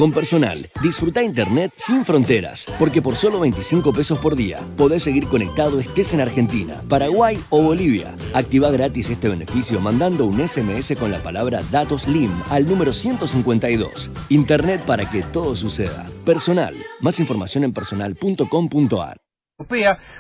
Con Personal, disfruta internet sin fronteras, porque por solo 25 pesos por día podés seguir conectado estés en Argentina, Paraguay o Bolivia. Activa gratis este beneficio mandando un SMS con la palabra Datos LIM al número 152. Internet para que todo suceda. Personal. Más información en personal.com.ar.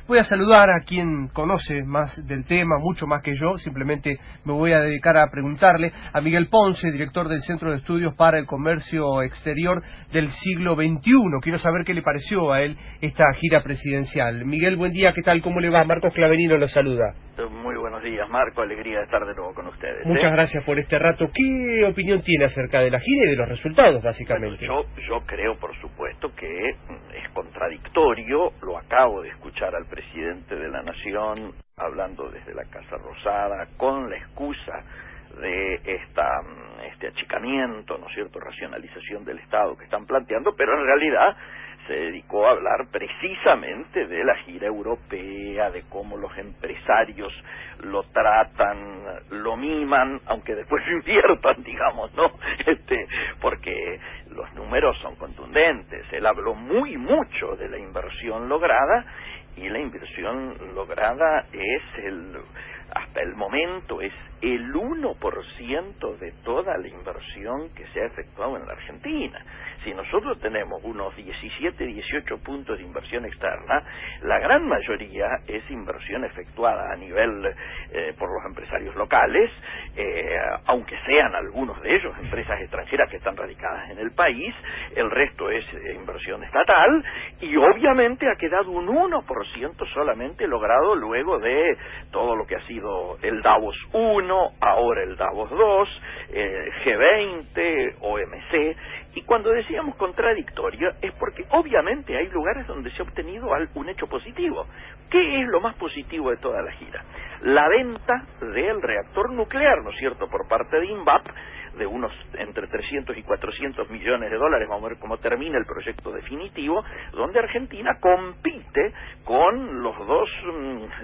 Voy a saludar a quien conoce más del tema, mucho más que yo. Simplemente me voy a dedicar a preguntarle a Miguel Ponce, director del Centro de Estudios para el Comercio Exterior del Siglo XXI. Quiero saber qué le pareció a él esta gira presidencial. Miguel, buen día, ¿qué tal? ¿Cómo le va? Marcos Claverino lo saluda. Muy buenos días, Marco, alegría de estar de nuevo con ustedes. Muchas gracias por este rato. ¿Qué opinión tiene acerca de la gira y de los resultados, básicamente? Bueno, yo creo, por supuesto, que es contradictorio. Lo acabo de escuchar al presidente de la Nación hablando desde la Casa Rosada con la excusa de este achicamiento, ¿no es cierto?, racionalización del Estado que están planteando, pero en realidad se dedicó a hablar precisamente de la gira europea, de cómo los empresarios lo tratan, lo miman, aunque después inviertan, digamos, ¿no? Porque los números son contundentes. Él habló mucho de la inversión lograda, y la inversión lograda hasta el momento es el 1% de toda la inversión que se ha efectuado en la Argentina. Si nosotros tenemos unos 17, 18 puntos de inversión externa, la gran mayoría es inversión efectuada a nivel por los empresarios locales, aunque sean algunos de ellos empresas extranjeras que están radicadas en el país. El resto es inversión estatal, y obviamente ha quedado un 1% solamente logrado luego de todo lo que ha sido el Davos 1, ahora el Davos 2, G20, OMC. Y cuando decíamos contradictorio es porque obviamente hay lugares donde se ha obtenido un hecho positivo. ¿Qué es lo más positivo de toda la gira? La venta del reactor nuclear, ¿no es cierto?, por parte de INVAP, de unos entre 300 y 400 millones de dólares. Vamos a ver cómo termina el proyecto definitivo, donde Argentina compite con los dos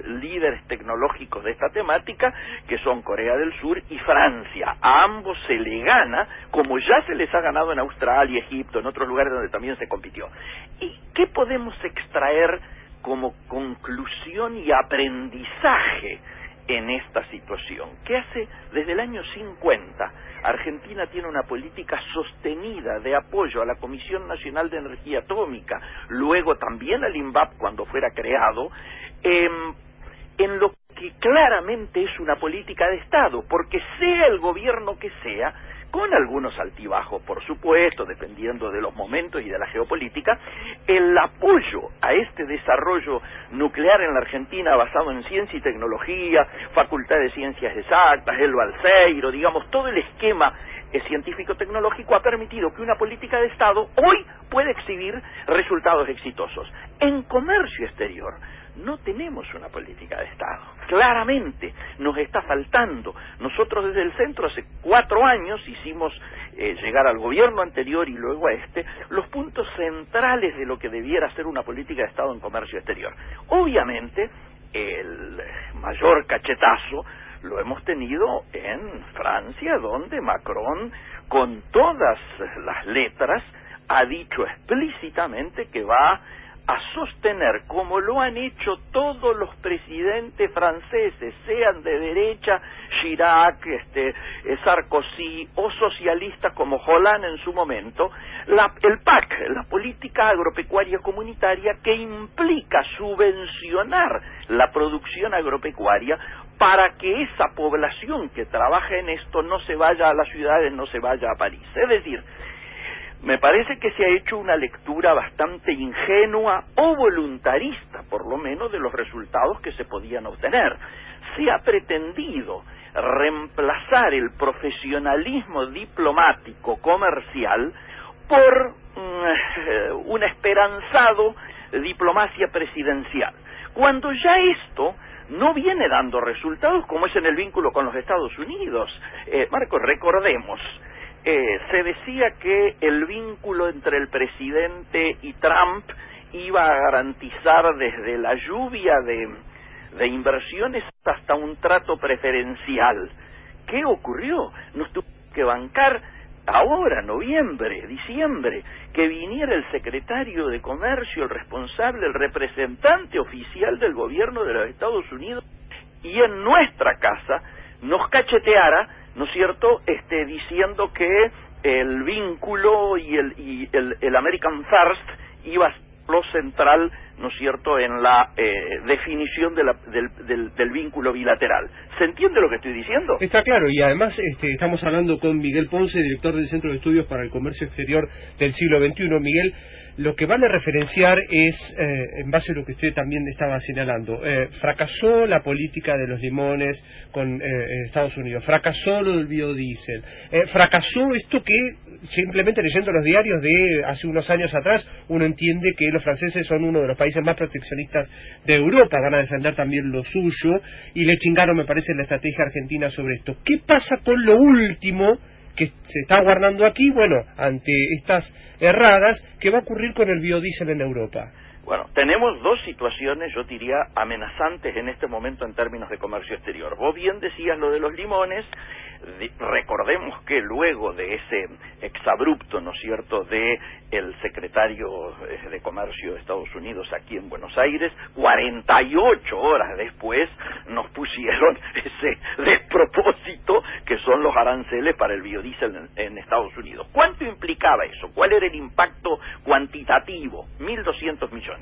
líderes tecnológicos de esta temática, que son Corea del Sur y Francia. A ambos se le gana, como ya se les ha ganado en Australia, Egipto, en otros lugares donde también se compitió. ¿Y qué podemos extraer como conclusión y aprendizaje en esta situación? Que hace desde el año 50 Argentina tiene una política sostenida de apoyo a la Comisión Nacional de Energía Atómica, luego también al INVAP cuando fuera creado, en lo que claramente es una política de Estado, porque sea el gobierno que sea, con algunos altibajos, por supuesto, dependiendo de los momentos y de la geopolítica, el apoyo a este desarrollo nuclear en la Argentina basado en ciencia y tecnología, Facultad de Ciencias Exactas, el Balseiro, digamos, todo el esquema científico-tecnológico ha permitido que una política de Estado hoy pueda exhibir resultados exitosos. En comercio exterior no tenemos una política de Estado. Claramente nos está faltando. Nosotros desde el centro hace 4 años hicimos llegar al gobierno anterior y luego a los puntos centrales de lo que debiera ser una política de Estado en comercio exterior. Obviamente el mayor cachetazo lo hemos tenido en Francia, donde Macron, con todas las letras, ha dicho explícitamente que va a sostener, como lo han hecho todos los presidentes franceses, sean de derecha, Chirac, Sarkozy, o socialistas como Hollande en su momento, el PAC, la política agropecuaria comunitaria, que implica subvencionar la producción agropecuaria para que esa población que trabaja en esto no se vaya a las ciudades, no se vaya a París. Es decir, me parece que se ha hecho una lectura bastante ingenua o voluntarista, por lo menos, de los resultados que se podían obtener. Se ha pretendido reemplazar el profesionalismo diplomático comercial por una esperanzado diplomacia presidencial, cuando ya esto no viene dando resultados, como es en el vínculo con los Estados Unidos. Marco, recordemos, se decía que el vínculo entre el presidente y Trump iba a garantizar desde la lluvia de inversiones hasta un trato preferencial. ¿Qué ocurrió? Nos tuvimos que bancar ahora, noviembre, diciembre, que viniera el secretario de Comercio, el responsable, el representante oficial del gobierno de los Estados Unidos, y en nuestra casa nos cacheteara, ¿no es cierto?, diciendo que el vínculo y el American First iba a ser lo central, ¿no es cierto?, en la definición del vínculo bilateral. ¿Se entiende lo que estoy diciendo? Está claro, y además estamos hablando con Miguel Ponce, director del Centro de Estudios para el Comercio Exterior del siglo XXI. Miguel, lo que vale referenciar es, en base a lo que usted también estaba señalando, fracasó la política de los limones con Estados Unidos, fracasó lo del biodiesel, fracasó esto que, simplemente leyendo los diarios de hace unos años atrás, uno entiende que los franceses son uno de los países más proteccionistas de Europa, van a defender también lo suyo, y le chingaron, me parece, la estrategia argentina sobre esto. ¿Qué pasa con lo último que se está guardando aquí, bueno, ante estas erradas, qué va a ocurrir con el biodiesel en Europa? Bueno, tenemos dos situaciones, yo diría, amenazantes en este momento en términos de comercio exterior. Vos bien decías lo de los limones, recordemos que luego de ese exabrupto, ¿no es cierto?, de el secretario de Comercio de Estados Unidos aquí en Buenos Aires, 48 horas después nos pusieron ese despropósito que son los aranceles para el biodiesel en Estados Unidos. ¿Cuánto implicaba eso? ¿Cuál era el impacto cuantitativo? 1.200 millones.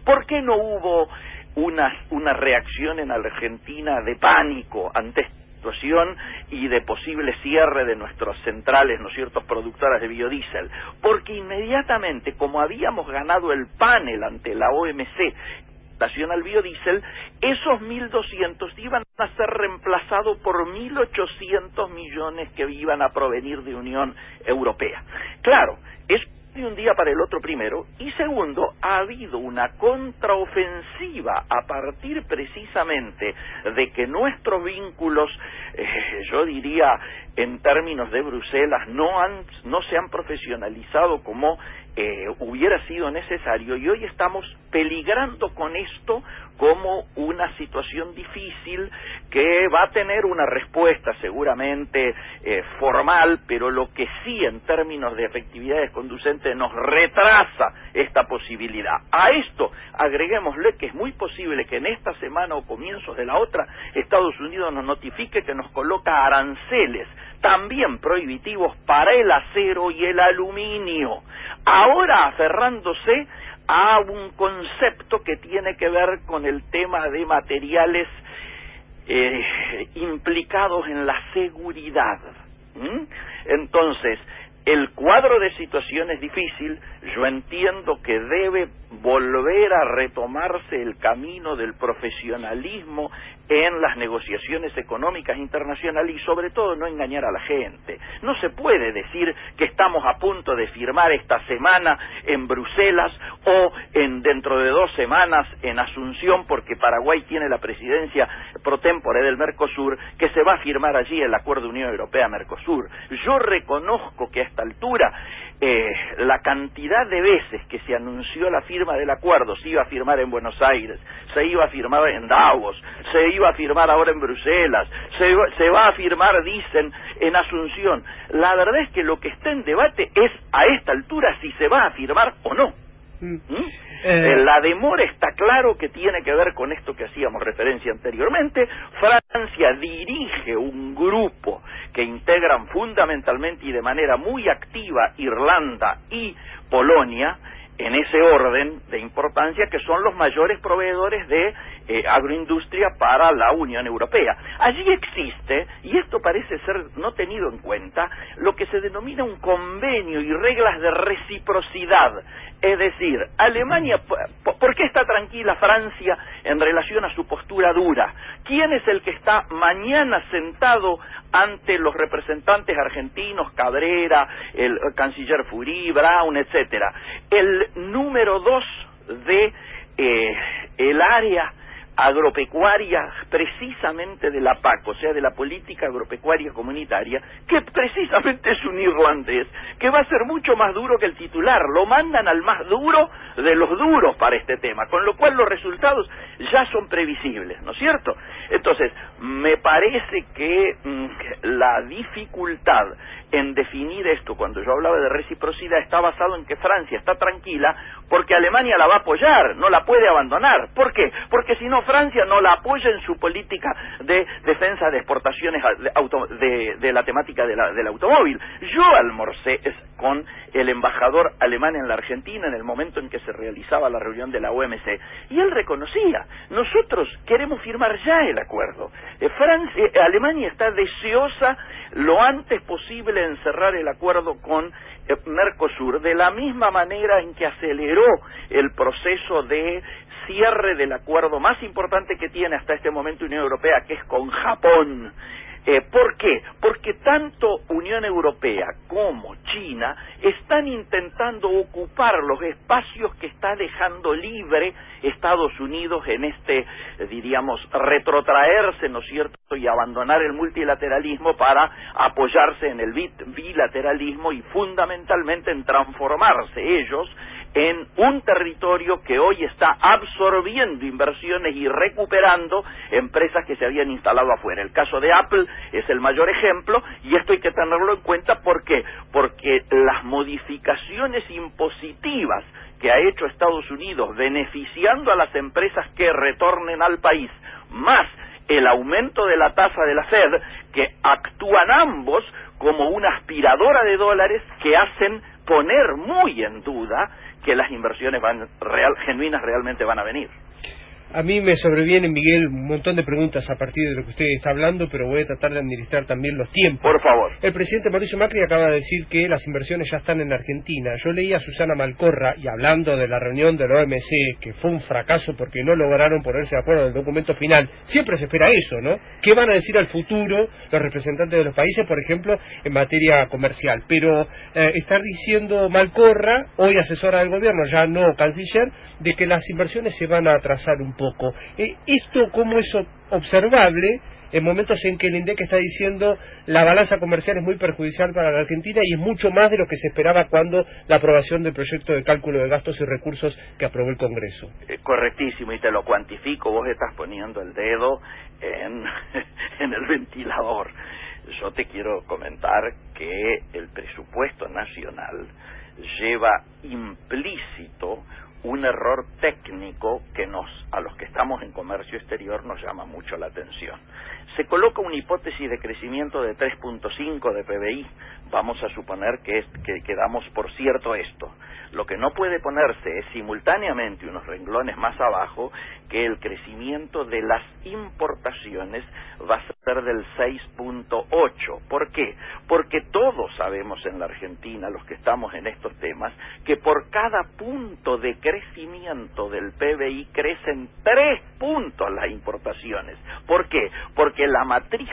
¿Por qué no hubo una reacción en Argentina de pánico ante esta situación y de posible cierre de nuestras centrales, ¿no es cierto?, productoras de biodiesel? Porque inmediatamente, como habíamos ganado el panel ante la OMC en relación al biodiesel, esos 1.200 iban a ser reemplazados por 1.800 millones que iban a provenir de Unión Europea. Claro, es de un día para el otro primero, y segundo, ha habido una contraofensiva a partir precisamente de que nuestros vínculos, yo diría en términos de Bruselas, no se han profesionalizado como hubiera sido necesario, y hoy estamos peligrando con esto como una situación difícil que va a tener una respuesta seguramente formal, pero lo que sí en términos de efectividades conducentes nos retrasa esta posibilidad. A esto agreguémosle que es muy posible que en esta semana o comienzos de la otra Estados Unidos nos notifique que nos coloca aranceles también prohibitivos para el acero y el aluminio, ahora aferrándose a un concepto que tiene que ver con el tema de materiales implicados en la seguridad. Entonces, el cuadro de situación es difícil. Yo entiendo que debe volver a retomarse el camino del profesionalismo en las negociaciones económicas internacionales y sobre todo no engañar a la gente. No se puede decir que estamos a punto de firmar esta semana en Bruselas o dentro de 2 semanas en Asunción, porque Paraguay tiene la presidencia pro tempore del Mercosur, que se va a firmar allí el Acuerdo Unión Europea-Mercosur. Yo reconozco que a esta altura la cantidad de veces que se anunció la firma del acuerdo, se iba a firmar en Buenos Aires, se iba a firmar en Davos, se iba a firmar ahora en Bruselas, se va a firmar, dicen, en Asunción. La verdad es que lo que está en debate es a esta altura si se va a firmar o no. La demora está claro que tiene que ver con esto que hacíamos referencia anteriormente. Francia dirige un grupo que integran fundamentalmente y de manera muy activa Irlanda y Polonia, en ese orden de importancia, que son los mayores proveedores de agroindustria para la Unión Europea. Allí existe, y esto parece ser no tenido en cuenta, lo que se denomina un convenio y reglas de reciprocidad. Es decir, Alemania, ¿por qué está tranquila Francia en relación a su postura dura? ¿Quién es el que está mañana sentado ante los representantes argentinos, Cabrera, el canciller Fury, Brown, etcétera? El número 2 de el área agropecuaria precisamente de la PAC, o sea, de la política agropecuaria comunitaria, que precisamente es un irlandés, que va a ser mucho más duro que el titular. Lo mandan al más duro de los duros para este tema, con lo cual los resultados ya son previsibles, ¿no es cierto? Entonces, me parece que la dificultad en definir esto, cuando yo hablaba de reciprocidad, está basado en que Francia está tranquila porque Alemania la va a apoyar, no la puede abandonar. ¿Por qué? Porque si no, Francia no la apoya en su política de defensa de exportaciones de la temática del automóvil. Yo almorcé con el embajador alemán en la Argentina en el momento en que se realizaba la reunión de la OMC, y él reconocía: nosotros queremos firmar ya el acuerdo. Alemania está deseosa lo antes posible en cerrar el acuerdo con Mercosur, de la misma manera en que aceleró el proceso de cierre del acuerdo más importante que tiene hasta este momento Unión Europea, que es con Japón. ¿Por qué? Porque tanto Unión Europea como China están intentando ocupar los espacios que está dejando libre Estados Unidos en diríamos, retrotraerse, ¿no es cierto?, y abandonar el multilateralismo para apoyarse en el bilateralismo y fundamentalmente en transformarse ellos en un territorio que hoy está absorbiendo inversiones y recuperando empresas que se habían instalado afuera. El caso de Apple es el mayor ejemplo, y esto hay que tenerlo en cuenta. ¿Por qué? Porque las modificaciones impositivas que ha hecho Estados Unidos beneficiando a las empresas que retornen al país, más el aumento de la tasa de la Fed, que actúan ambos como una aspiradora de dólares que hacen poner muy en duda que las inversiones genuinas realmente van a venir. A mí me sobrevienen, Miguel, un montón de preguntas a partir de lo que usted está hablando, pero voy a tratar de administrar también los tiempos. Por favor. El presidente Mauricio Macri acaba de decir que las inversiones ya están en Argentina. Yo leí a Susana Malcorra, y hablando de la reunión de la OMC, que fue un fracaso porque no lograron ponerse de acuerdo en el documento final. Siempre se espera eso, ¿no? ¿Qué van a decir al futuro los representantes de los países, por ejemplo, en materia comercial? Pero está diciendo Malcorra, hoy asesora del gobierno, ya no canciller, de que las inversiones se van a atrasar un poco. Esto, ¿cómo es observable en momentos en que el INDEC está diciendo la balanza comercial es muy perjudicial para la Argentina y es mucho más de lo que se esperaba cuando la aprobación del proyecto de cálculo de gastos y recursos que aprobó el Congreso? Correctísimo, y te lo cuantifico. Vos estás poniendo el dedo en el ventilador. Yo te quiero comentar que el presupuesto nacional lleva implícito un error técnico que a los que estamos en comercio exterior nos llama mucho la atención. Se coloca una hipótesis de crecimiento de 3.5 de PBI. Vamos a suponer que damos por cierto esto. Lo que no puede ponerse es simultáneamente unos renglones más abajo que el crecimiento de las importaciones va a ser del 6.8. ¿Por qué? Porque todos sabemos en la Argentina, los que estamos en estos temas, que por cada punto de crecimiento del PBI crecen 3 puntos las importaciones. ¿Por qué? Porque la matriz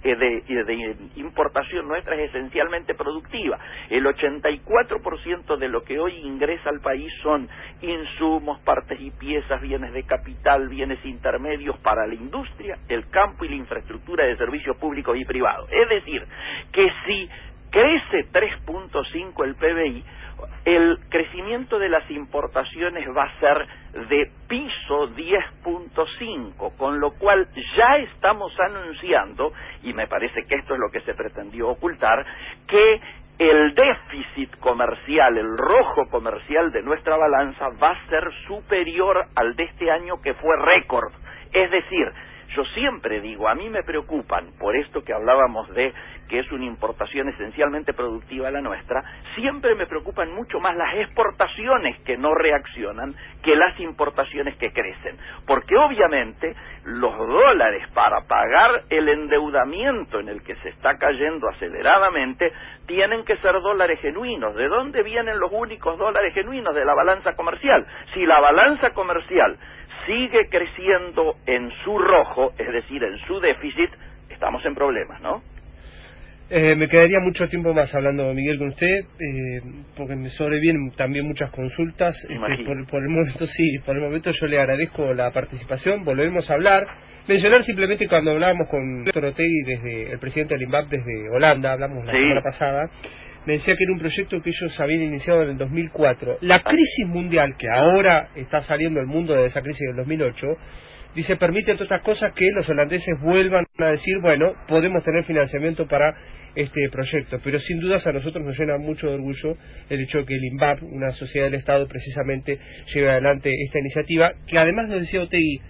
de importación nuestra es esencialmente productiva. El 84% de lo que hoy ingresa al país son insumos, partes y piezas, bienes de capital, bienes intermedios para la industria, el campo y la infraestructura de servicios públicos y privados. Es decir, que si crece 3.5 el PBI, el crecimiento de las importaciones va a ser de piso 10.5, con lo cual ya estamos anunciando, y me parece que esto es lo que se pretendió ocultar, que el déficit comercial, el rojo comercial de nuestra balanza va a ser superior al de este año, que fue récord. Es decir, yo siempre digo, a mí me preocupan, por esto que hablábamos de que es una importación esencialmente productiva la nuestra, siempre me preocupan mucho más las exportaciones que no reaccionan que las importaciones que crecen. Porque obviamente los dólares para pagar el endeudamiento en el que se está cayendo aceleradamente tienen que ser dólares genuinos. ¿De dónde vienen los únicos dólares genuinos? De la balanza comercial. Si la balanza comercial sigue creciendo en su rojo, es decir, en su déficit, estamos en problemas, ¿no? Me quedaría mucho tiempo más hablando, Miguel, con usted, porque me sobrevienen también muchas consultas. Por el momento yo le agradezco la participación. Volveremos a hablar. Mencionar simplemente que cuando hablábamos con Héctor Otegui, desde el presidente del INVAP desde Holanda, hablamos la semana pasada, me decía que era un proyecto que ellos habían iniciado en el 2004. La crisis mundial, que ahora está saliendo el mundo de esa crisis del 2008, dice, permite, entre otras cosas, que los holandeses vuelvan a decir, bueno, podemos tener financiamiento para este proyecto, pero sin dudas a nosotros nos llena mucho de orgullo el hecho de que el INVAP, una sociedad del Estado, precisamente lleve adelante esta iniciativa, que además nos decía Otegi,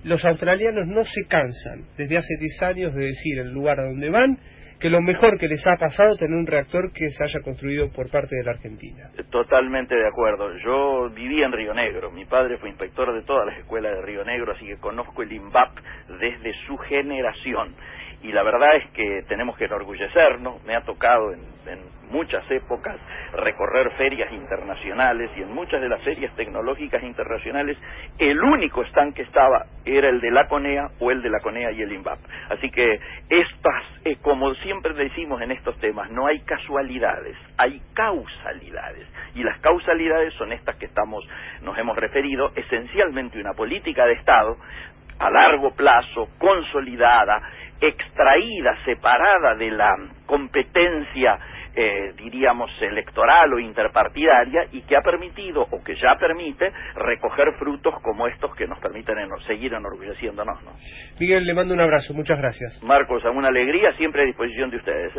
los australianos no se cansan desde hace 10 años de decir el lugar a donde van, que lo mejor que les ha pasado es tener un reactor que se haya construido por parte de la Argentina. Totalmente de acuerdo. Yo viví en Río Negro, mi padre fue inspector de todas las escuelas de Río Negro, así que conozco el INVAP desde su generación. Y la verdad es que tenemos que enorgullecernos. Me ha tocado en muchas épocas recorrer ferias internacionales, y en muchas de las ferias tecnológicas internacionales el único stand que estaba era el de la CONEA, o el de la CONEA y el INVAP. Así que estas, como siempre decimos en estos temas, no hay casualidades, hay causalidades, y las causalidades son estas que nos hemos referido, esencialmente una política de Estado a largo plazo, consolidada, extraída, separada de la competencia, diríamos, electoral o interpartidaria, y que ha permitido, o que ya permite, recoger frutos como estos que nos permiten seguir enorgulleciéndonos, ¿no? Miguel, le mando un abrazo, muchas gracias. Marcos, a una alegría, siempre a disposición de ustedes,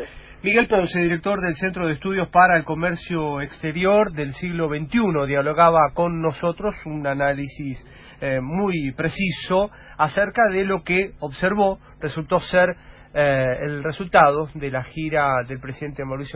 Miguel Ponce, director del Centro de Estudios para el Comercio Exterior del siglo XXI, dialogaba con nosotros un análisis muy preciso acerca de lo que observó, resultó ser el resultado de la gira del presidente Mauricio